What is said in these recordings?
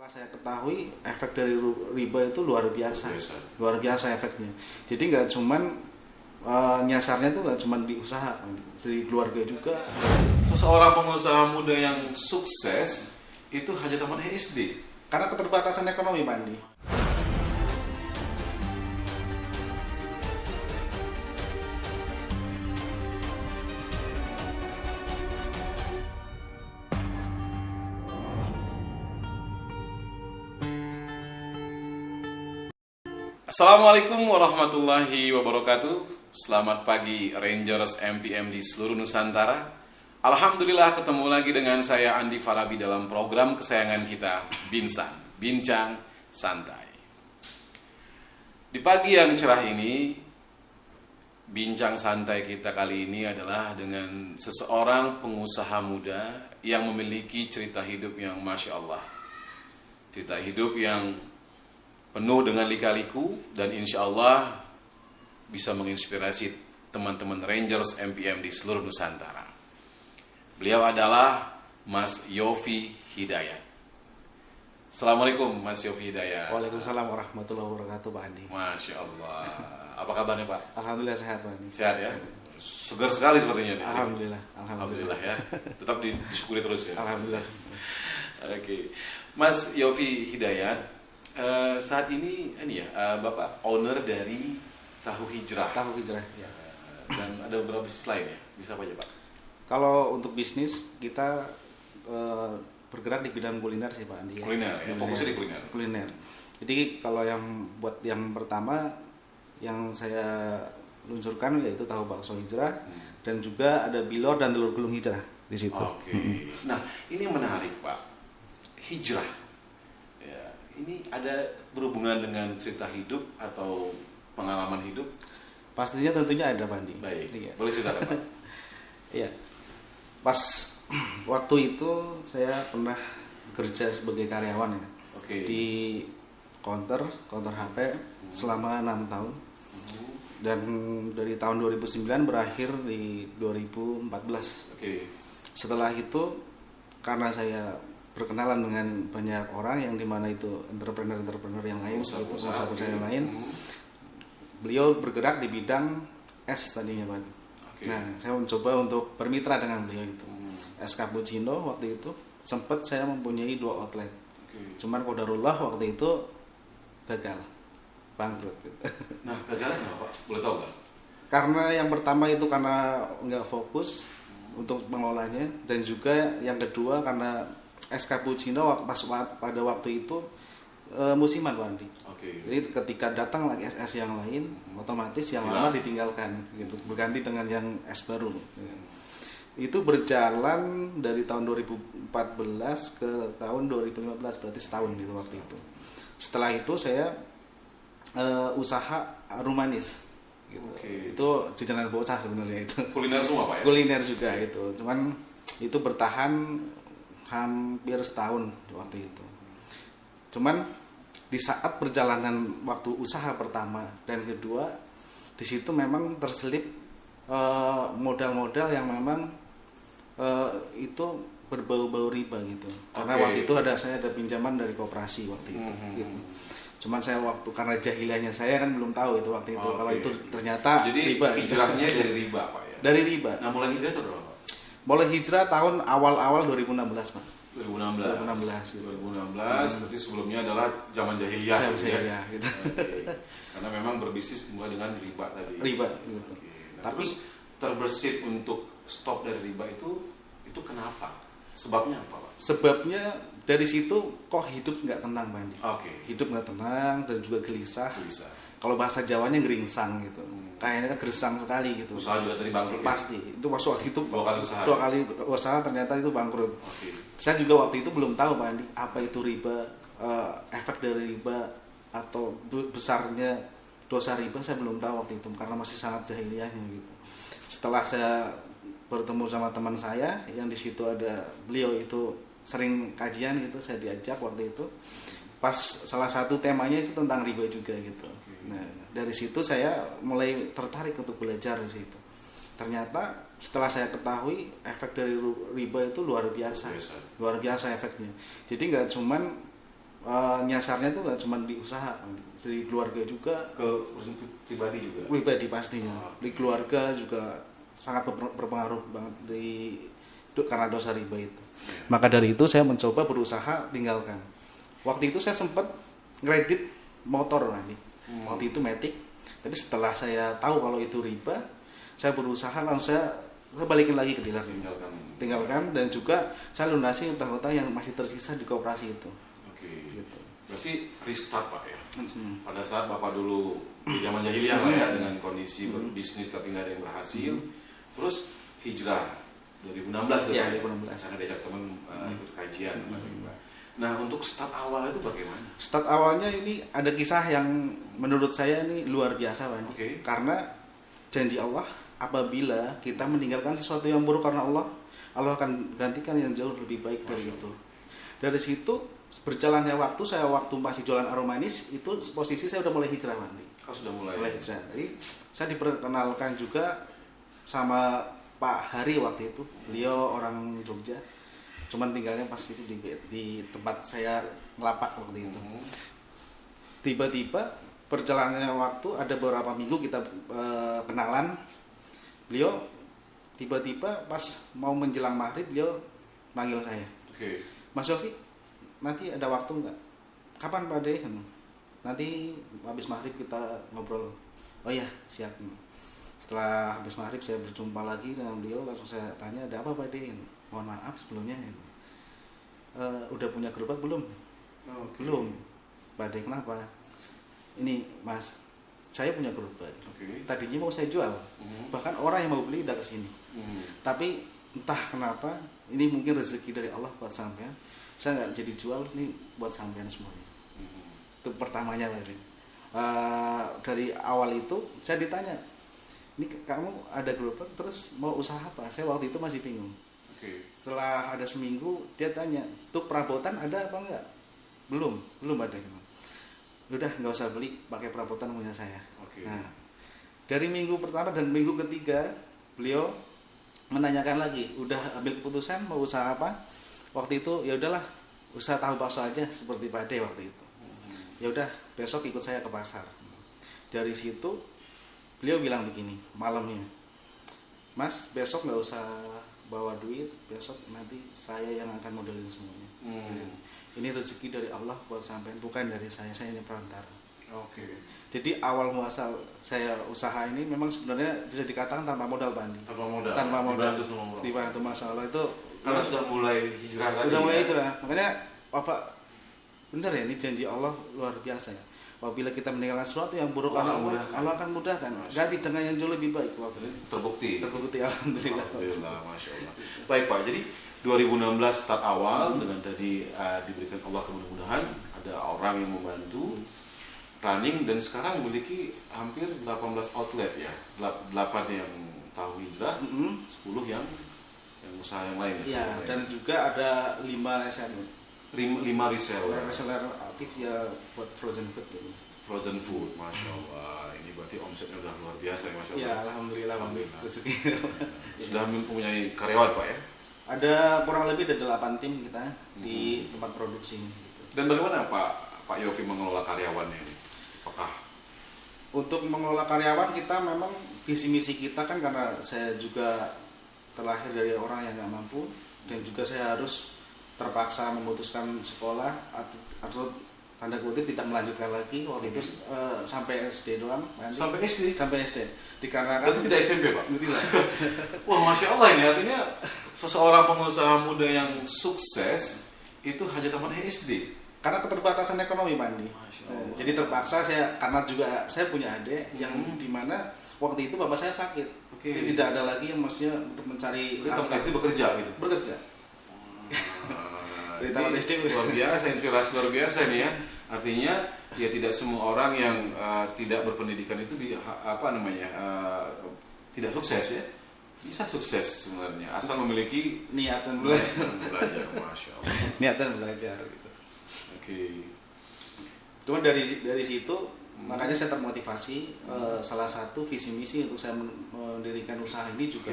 Setelah saya ketahui efek dari riba itu luar biasa efeknya. Jadi nggak cuman nyasarnya tuh nggak cuman di usaha, di keluarga juga. Seseorang pengusaha muda yang sukses itu hanya tamat SD Karena keterbatasan ekonomi, Pak Andi. Assalamualaikum warahmatullahi wabarakatuh. Selamat pagi Rangers MPM di seluruh Nusantara. Alhamdulillah ketemu lagi dengan saya Andi Farabi dalam program kesayangan kita, Bincang Santai. Di pagi yang cerah ini, bincang santai kita kali ini adalah dengan seseorang pengusaha muda yang memiliki cerita hidup yang Masya Allah. Cerita hidup yang penuh dengan lika-liku dan insya Allah bisa menginspirasi teman-teman Rangers MPM di seluruh Nusantara. Beliau adalah Mas Yofi Hidayat. Assalamualaikum Mas Yofi Hidayat. Waalaikumsalam warahmatullahi wabarakatuh, Pak Andi. Masya Allah. Apa kabarnya Pak? Alhamdulillah sehat, Pak Andi. Sehat ya? Segar sekali sepertinya. Alhamdulillah Ya. Tetap disyukuri terus ya. Alhamdulillah. Oke. Mas Yofi Hidayat, saat ini Bapak owner dari Tahu Hijrah. Tahu Hijrah ya. Dan ada beberapa bisnis lain ya. Bisa apa aja Pak? Kalau untuk bisnis kita bergerak di bidang kuliner sih, Pak Andi. Kuliner ya. Fokusnya di kuliner. Kuliner. Jadi kalau buat yang pertama yang saya luncurkan yaitu tahu bakso hijrah dan juga ada bilor dan telur gulung hijrah di situ. Oke. Nah, ini yang menarik Pak. Hijrah. Ya, ini ada berhubungan dengan cerita hidup atau pengalaman hidup? Pastinya tentunya ada, Pak Andi. Baik. Iya. Boleh ceritakan Pak? Iya. Pas waktu itu saya pernah bekerja sebagai karyawan ya. Oke. Di counter HP selama 6 tahun. Dan dari tahun 2009 berakhir di 2014. Oke. Setelah itu karena saya berkenalan dengan banyak orang yang dimana itu entrepreneur yang lain, pengusaha yang lain, beliau bergerak di bidang es tadinya, Pak. Okay. Nah, saya mencoba untuk bermitra dengan beliau itu. Es cappuccino waktu itu sempat saya mempunyai 2 outlet. Okay. Cuman qadarullah waktu itu gagal, bangkrut. Nah, gagalnya apa Pak? Boleh tahu nggak? Karena yang pertama itu karena nggak fokus untuk mengelolanya, dan juga yang kedua karena es cappuccino pada waktu itu musiman, Pak Andi. Okay. Jadi ketika datang lagi es yang lain, otomatis yang lama ditinggalkan, gitu, berganti dengan yang es baru. Itu berjalan dari tahun 2014 ke tahun 2015, berarti setahun itu waktu itu. Setelah itu saya usaha harum manis. Gitu. Okay. Itu jajanan bocah sebenarnya itu. Kuliner semua Pak ya? Kuliner juga itu. Cuman itu bertahan hampir setahun waktu itu. Cuman di saat perjalanan waktu usaha pertama dan kedua, di situ memang terselip modal-modal yang memang itu berbau-bau riba gitu. Karena waktu itu saya ada pinjaman dari koperasi waktu itu. Gitu. Cuman saya karena jahilahnya saya kan belum tahu itu waktu itu kalau itu ternyata jadi riba. Hijrahnya dari riba Pak ya? Dari riba. Nah, mulai hijrah itu berapa Pak? Mulai hijrah tahun awal 2016, Pak. 2016 berarti sebelumnya adalah zaman jahiliyah gitu. Okay. Karena memang berbisnis dimulai dengan riba tadi. Riba gitu. Okay. Nah, tapi terbersit untuk stop dari riba itu kenapa? Sebabnya apa Pak? Sebabnya dari situ kok hidup nggak tenang, Pak Andi. Oke. Hidup nggak tenang dan juga gelisah. Kalau bahasa Jawanya geringsang gitu. Kayaknya kan gersang sekali gitu. Usaha juga tadi bangkrut. Pasti. Ya? Itu waktu itu 2 kali usaha ternyata itu bangkrut. Okay. Saya juga waktu itu belum tahu, Pak Andi, apa itu riba, efek dari riba atau besarnya dosa riba, saya belum tahu waktu itu karena masih sangat jahiliyahnya gitu. Setelah saya bertemu sama teman saya yang di situ ada beliau itu sering kajian gitu, saya diajak waktu itu. Pas salah satu temanya itu tentang riba juga gitu. Nah, dari situ saya mulai tertarik untuk belajar di situ. Ternyata setelah saya ketahui efek dari riba itu luar biasa efeknya. Jadi nggak cuman nyasarnya tuh nggak cuma di usaha, dari keluarga juga, Ke urusan pribadi juga. pribadi pastinya, di keluarga juga sangat berpengaruh banget karena dosa riba itu. Maka dari itu saya mencoba berusaha tinggalkan. Waktu itu saya sempat kredit motor Andi. Waktu itu Matic, tapi setelah saya tahu kalau itu riba, saya berusaha langsung saya balikin lagi ke dealer, tinggalkan, dan juga saya lunasi utang-utang yang masih tersisa di koperasi itu. Oke. Gitu. Berarti restart Pak ya. Pada saat Bapak dulu di zaman jahiliyah lah ya, dengan kondisi berbisnis tapi nggak ada yang berhasil, terus hijrah 2016 ya, ya, 2016. karena diajak teman ikut kajian. Nah, untuk start awal itu bagaimana? Start awalnya ini ada kisah yang menurut saya ini luar biasa Pak. Oke. Karena janji Allah, apabila kita meninggalkan sesuatu yang buruk karena Allah akan gantikan yang jauh lebih baik dari itu. Dari situ berjalannya waktu, saya waktu masih jualan aromanis itu posisi saya udah mulai hijrah Pak. Oh, sudah mulai hijrah. Jadi saya diperkenalkan juga sama Pak Hari waktu itu. Beliau orang Jogja. Cuman tinggalnya pas itu di tempat saya ngelapak waktu itu. Tiba-tiba perjalanannya waktu, ada beberapa minggu kita kenalan. Beliau tiba-tiba pas mau menjelang maghrib beliau manggil saya. Oke. Mas Yofi, nanti ada waktu nggak? Kapan Pak De? Nanti habis maghrib kita ngobrol. Oh iya, siap. Setelah habis maghrib saya berjumpa lagi dengan beliau, langsung saya tanya, ada apa Pak De? Mohon maaf sebelumnya. Udah punya gerobak belum? Okay. Belum. Pak De, kenapa? Ini Mas, saya punya gerobak. Okay. Tadinya mau saya jual. Bahkan orang yang mau beli udah kesini. Tapi entah kenapa, ini mungkin rezeki dari Allah buat sampean. Saya nggak jadi jual, ini buat sampean semuanya. Itu pertamanya Pak De. Dari awal itu saya ditanya, ini kamu ada gerobak terus mau usaha apa? Saya waktu itu masih bingung. Setelah ada seminggu dia tanya, tuh perabotan ada apa enggak? Belum ada. Udah nggak usah beli, pakai perabotan punya saya. Nah, dari minggu pertama dan minggu ketiga beliau menanyakan lagi, udah ambil keputusan mau usaha apa? Waktu itu ya udahlah, usaha tahu bakso aja seperti Pak De waktu itu. Ya udah, besok ikut saya ke pasar. Dari situ beliau bilang begini malamnya, Mas besok nggak usah bawa duit, besok nanti saya yang akan modalin semuanya. Ini rezeki dari Allah buat sampean, bukan dari saya hanya perantara. Oke. Jadi awal muasal saya usaha ini memang sebenarnya bisa dikatakan tanpa modal Bandi. Tanpa modal. Dibantu Masya Allah itu. Karena sudah mulai hijrah tadi. Sudah mulai hijrah. Makanya Bapak benar ya, ini janji Allah luar biasa ya. Apabila kita meninggalkan sesuatu yang buruk Allah akan mudahkan. Ganti dengan yang jauh lebih baik. Terbukti Alhamdulillah. Masya Allah. Baik Pak, jadi 2016 start awal dengan tadi diberikan Allah kemudahan, ada orang yang membantu running, dan sekarang memiliki hampir 18 outlet ya. 8 yang tahu hijrah, 10 yang usaha yang lain ya. Dan juga ada 5 reseller. 5 reseller. Reseller aktif ya buat frozen food. Frozen food, Masya Allah. Ini berarti omsetnya udah luar biasa ya, Masya Allah. Ya, Alhamdulillah. Rezeki. Sudah mempunyai karyawan Pak ya? Ada kurang lebih ada 8 tim kita di tempat produksi. Gitu. Dan bagaimana Pak Yofi mengelola karyawannya ini? Apakah untuk mengelola karyawan kita memang visi misi kita kan, karena saya juga terlahir dari orang yang nggak mampu, dan juga saya harus terpaksa memutuskan sekolah atau tanda kutip tidak melanjutkan lagi waktu itu sampai SD doang. Sampai SD? Sampai SD. Dikarenakan berarti tidak SMP Pak? Tidak. Wah, Masya Allah, ini artinya seseorang pengusaha muda yang sukses itu hanya tamat SD. Karena keterbatasan ekonomi Pak Andi. Jadi terpaksa saya, karena juga saya punya adik yang dimana waktu itu bapak saya sakit. Jadi tidak ada lagi yang maksudnya untuk mencari. Tamat SD bekerja gitu? Bekerja. Dari tamat SD luar biasa, inspirasi luar biasa nih ya. Artinya ya tidak semua orang yang tidak berpendidikan itu tidak sukses ya. Bisa sukses sebenarnya asal memiliki niatan belajar. Masya Allah. Niatan belajar gitu. Oke. Cuma dari situ makanya saya termotivasi. Salah satu visi misi untuk saya mendirikan usaha ini juga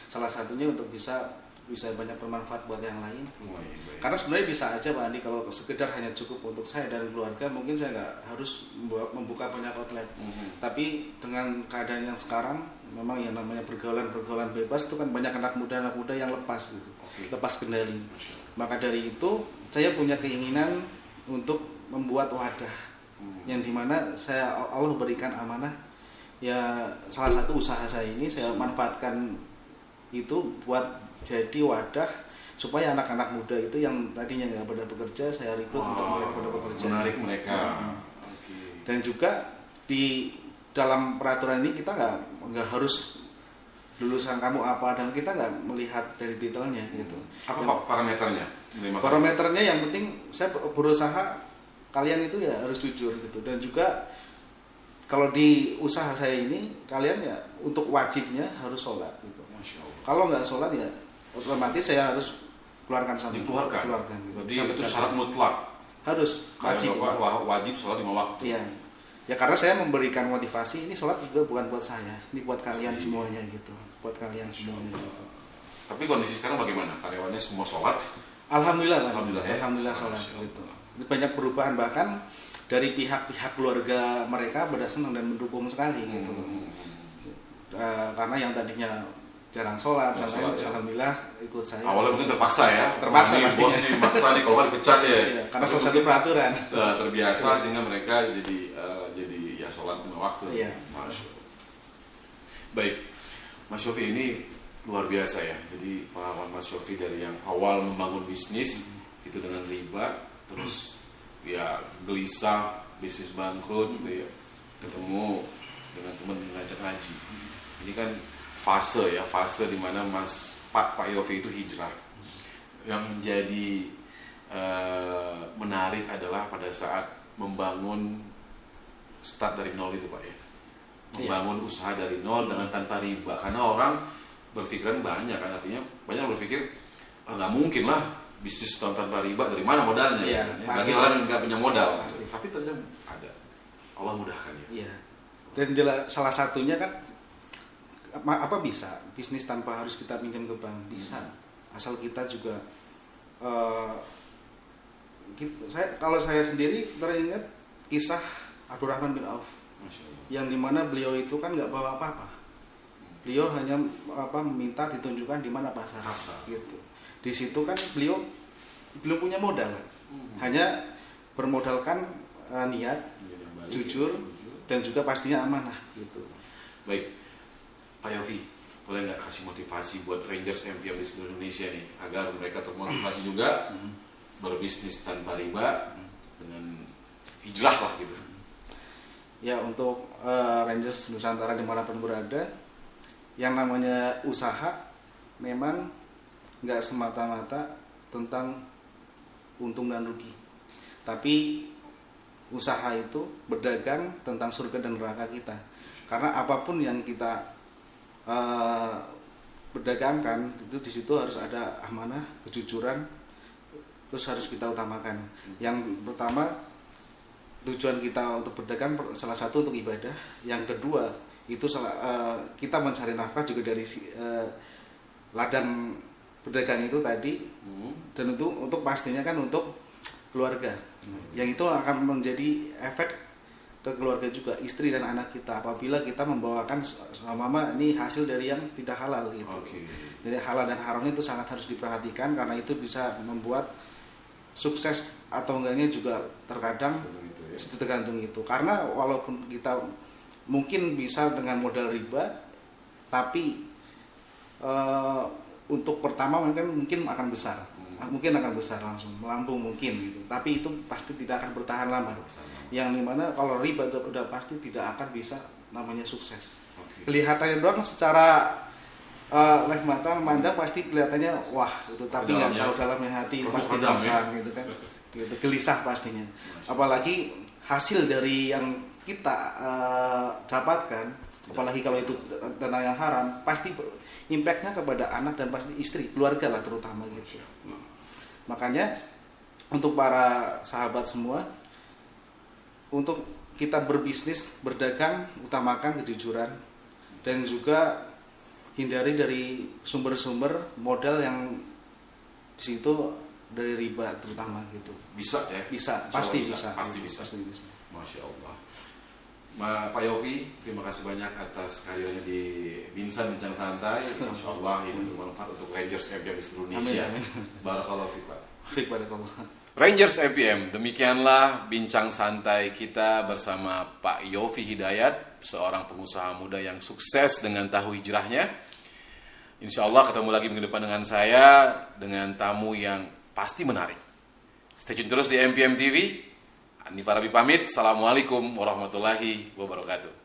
salah satunya untuk bisa bisa banyak bermanfaat buat yang lain. Baik. Karena sebenarnya bisa aja Pak Andi kalau sekedar hanya cukup untuk saya dan keluarga, mungkin saya nggak harus membuka banyak outlet. Tapi dengan keadaan yang sekarang, memang yang namanya pergaulan bebas itu kan banyak anak muda yang lepas gitu, lepas kendali. Maka dari itu saya punya keinginan untuk membuat wadah yang dimana Allah berikan amanah. Ya salah satu usaha saya ini saya manfaatkan itu buat jadi wadah supaya anak-anak muda itu yang tadinya nggak pada bekerja, saya rekrut untuk mereka pada bekerja. Menarik mereka. Dan juga di dalam peraturan ini kita nggak harus lulusan kamu apa, dan kita nggak melihat dari detailnya gitu. Apa parameternya? Parameternya yang penting saya berusaha kalian itu ya harus jujur gitu. Dan juga kalau di usaha saya ini kalian ya untuk wajibnya harus sholat gitu. Kalau nggak sholat ya otomatis saya harus keluarkan sama dikeluarkan. Gitu. Jadi itu syarat mutlak. Harus wajib. Wajib sholat 5 waktu. Iya. Ya karena saya memberikan motivasi, ini sholat juga bukan buat saya, ini buat kalian semuanya gitu. Buat kalian semuanya gitu. Tapi kondisi sekarang bagaimana? Karyawannya semua sholat? Alhamdulillah. Alhamdulillah sholat gitu. Ini banyak perubahan, bahkan dari pihak-pihak keluarga mereka pada senang dan mendukung sekali gitu. Karena yang tadinya jarang sholat, alhamdulillah ikut saya. Awalnya mungkin terpaksa ya. Terpaksa nih, bos nih maksa nih kalau nggak dipecat ya. Iya, karena salah satu peraturan. Terbiasa sehingga mereka jadi ya sholat 5 waktu. Iya. Masya Allah. Baik, Mas Syofi ini luar biasa ya. Jadi pengalaman Mas Syofi dari yang awal membangun bisnis itu dengan riba, terus ya gelisah, bisnis bangkrut, gitu ya, ketemu dengan teman ngajak ngaji. Ini kan fase di mana Pak Yofi itu hijrah. Yang menjadi menarik adalah pada saat membangun start dari nol itu Pak ya. Membangun usaha dari nol dengan tanpa riba. Karena orang berpikiran banyak kan, artinya banyak berpikir nggak mungkin lah bisnis tanpa riba, dari mana modalnya? Iya, ya? Bagi orang yang nggak punya modal. Tapi ternyata ada. Allah mudahkan ya. Iya. Dan salah satunya kan apa bisa bisnis tanpa harus kita pinjam ke bank, bisa asal kita juga kalau saya sendiri teringat kisah Abdurrahman bin Auf yang dimana beliau itu kan nggak bawa apa-apa, beliau hanya meminta ditunjukkan di mana pasar gitu. Di situ kan beliau belum punya modal, hanya bermodalkan niat, jujur dan juga pastinya amanah gitu. Baik, Pak Yofi, boleh nggak kasih motivasi buat Rangers MPM di seluruh Indonesia nih agar mereka termotivasi juga berbisnis tanpa riba dengan hijrah lah gitu. Ya untuk Rangers Nusantara dimanapun berada, yang namanya usaha memang nggak semata-mata tentang untung dan rugi, tapi usaha itu berdagang tentang surga dan neraka kita. Karena apapun yang kita berdagangkan itu di situ harus ada amanah, kejujuran, terus harus kita utamakan. Yang pertama tujuan kita untuk berdagang salah satu untuk ibadah, yang kedua itu kita mencari nafkah juga dari ladang berdagang itu tadi, dan itu untuk pastinya kan untuk keluarga, yang itu akan menjadi efek ke keluarga juga, istri dan anak kita apabila kita membawakan sama ini hasil dari yang tidak halal gitu. Jadi halal dan haram itu sangat harus diperhatikan, karena itu bisa membuat sukses atau enggaknya juga terkadang tergantung itu. Karena walaupun kita mungkin bisa dengan modal riba, tapi untuk pertama mungkin akan besar, langsung melambung mungkin gitu. Tapi itu pasti tidak akan bertahan lama. Yang dimana kalau riba udah pasti tidak akan bisa namanya sukses. Kelihatannya doang secara live mata memandang pasti kelihatannya wah gitu, tapi nggak tahu dalamnya hati pasti dosa gitu kan, gitu, gelisah pastinya. Apalagi hasil dari yang kita dapatkan, apalagi kalau itu tentang yang haram, pasti impactnya kepada anak dan pasti istri, keluarga lah terutama gitu. Makanya untuk para sahabat semua, untuk kita berbisnis, berdagang, utamakan kejujuran dan juga hindari dari sumber-sumber modal yang di situ dari riba terutama gitu. Bisa ya? Bisa, pasti bisa. Pasti bisa. Masya Allah. Pak Yofi, terima kasih banyak atas kehadirannya di Bincang Santai. Masya Allah, ini bermanfaat untuk Rangers FPM di seluruh Indonesia. Barakallahu fiik, Pak. Rangers FPM, demikianlah Bincang Santai kita bersama Pak Yofi Hidayat, seorang pengusaha muda yang sukses dengan tahu hijrahnya. Insya Allah ketemu lagi minggu depan dengan saya, dengan tamu yang pasti menarik. Stay tune terus di MPM TV. Andi Farabi pamit. Assalamualaikum warahmatullahi wabarakatuh.